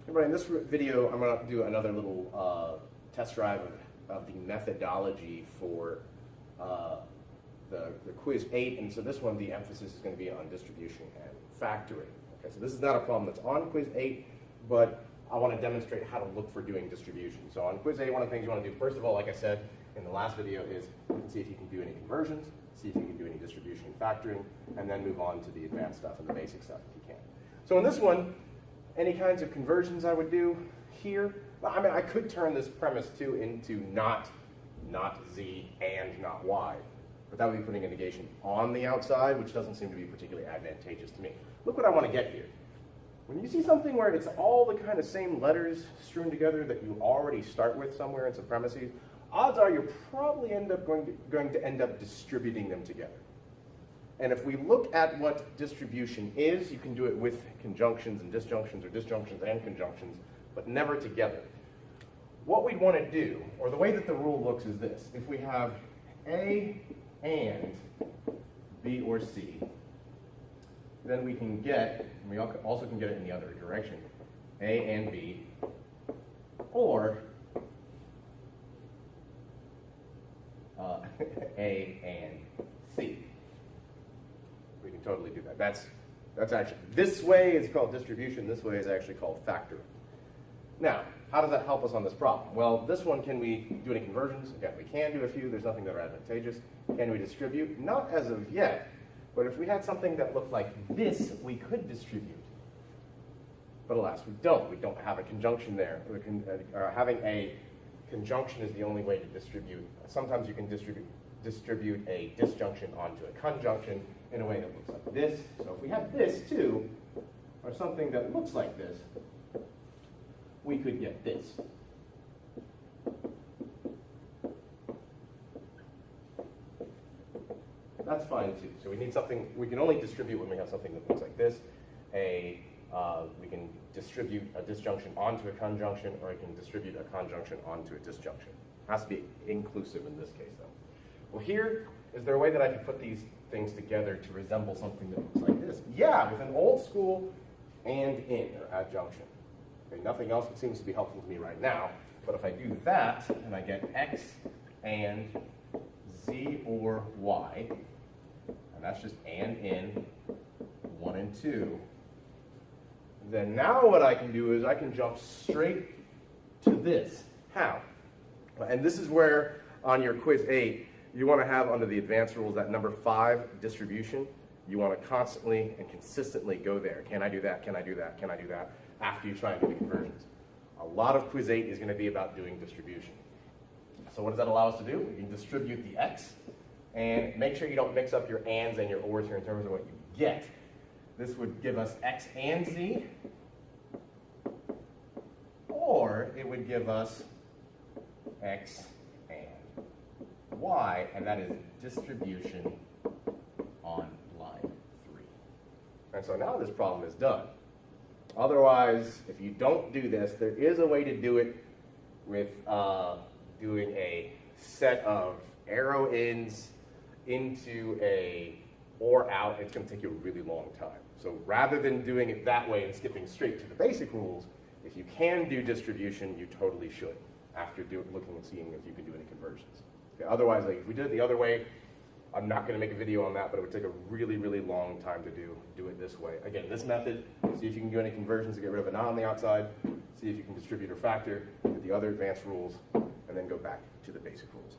Everybody, in this video, I'm going to do another little test drive of the methodology for the quiz 8. And so this one, the emphasis is going to be on distribution and factoring. Okay, so this is not a problem that's on quiz 8, but I want to demonstrate how to look for doing distribution. So on quiz 8, one of the things you want to do, first of all, like I said in the last video, is see if you can do any conversions, see if you can do any distribution and factoring, and then move on to the advanced stuff and the basic stuff if you can. So in this one, any kinds of conversions I would do here, I mean, I could turn this premise 2 into not z and not y, but that would be putting a negation on the outside, which doesn't seem to be particularly advantageous to me. Look what I want to get here. When you see something where it's all the kind of same letters strewn together that you already start with somewhere in some premises, odds are you're probably going to end up distributing them together. And if we look at what distribution is, you can do it with conjunctions and disjunctions, or disjunctions and conjunctions, but never together. What we'd want to do, or the way that the rule looks is this. If we have A and B or C, then we can get, and we also can get it in the other direction, A and B, or A and C. We can totally do that. That's actually, this way is called distribution, this way is actually called factoring. Now, how does that help us on this problem? Well, this one, can we do any conversions? Again, we can do a few, there's nothing that are advantageous. Can we distribute? Not as of yet, but if we had something that looked like this, we could distribute. But alas, we don't. We don't have a conjunction there. Having a conjunction is the only way to distribute. Sometimes you can distribute a disjunction onto a conjunction in a way that looks like this. So if we have this too, or something that looks like this, we could get this. That's fine too. So we need something, we can only distribute when we have something that looks like this. We can distribute a disjunction onto a conjunction, or we can distribute a conjunction onto a disjunction. It has to be inclusive in this case though. Well, here, is there a way that I can put these things together to resemble something that looks like this? Yeah, with an old school and in, or adjunction. Okay, nothing else that seems to be helpful to me right now, but if I do that, and I get x and z or y, and that's just and in 1 and 2, then now what I can do is I can jump straight to this. How? And this is where, on your quiz 8, you want to have under the advanced rules that number 5, distribution. You want to constantly and consistently go there. Can I do that? Can I do that? Can I do that? After you try and do the conversions. A lot of quiz 8 is going to be about doing distribution. So what does that allow us to do? We can distribute the x, and make sure you don't mix up your ands and your ors here in terms of what you get. This would give us x and z, or it would give us x and y, and that is distribution on line 3. And so now this problem is done. Otherwise, if you don't do this, there is a way to do it with doing a set of arrow ins into a or out. It's going to take you a really long time. So rather than doing it that way and skipping straight to the basic rules, if you can do distribution, you totally should, after looking and seeing if you can do any conversions. Okay, otherwise, like if we did it the other way, I'm not going to make a video on that, but it would take a really, really long time to do it this way. Again, this method, see if you can do any conversions to get rid of a not on the outside, see if you can distribute or factor, get the other advanced rules, and then go back to the basic rules.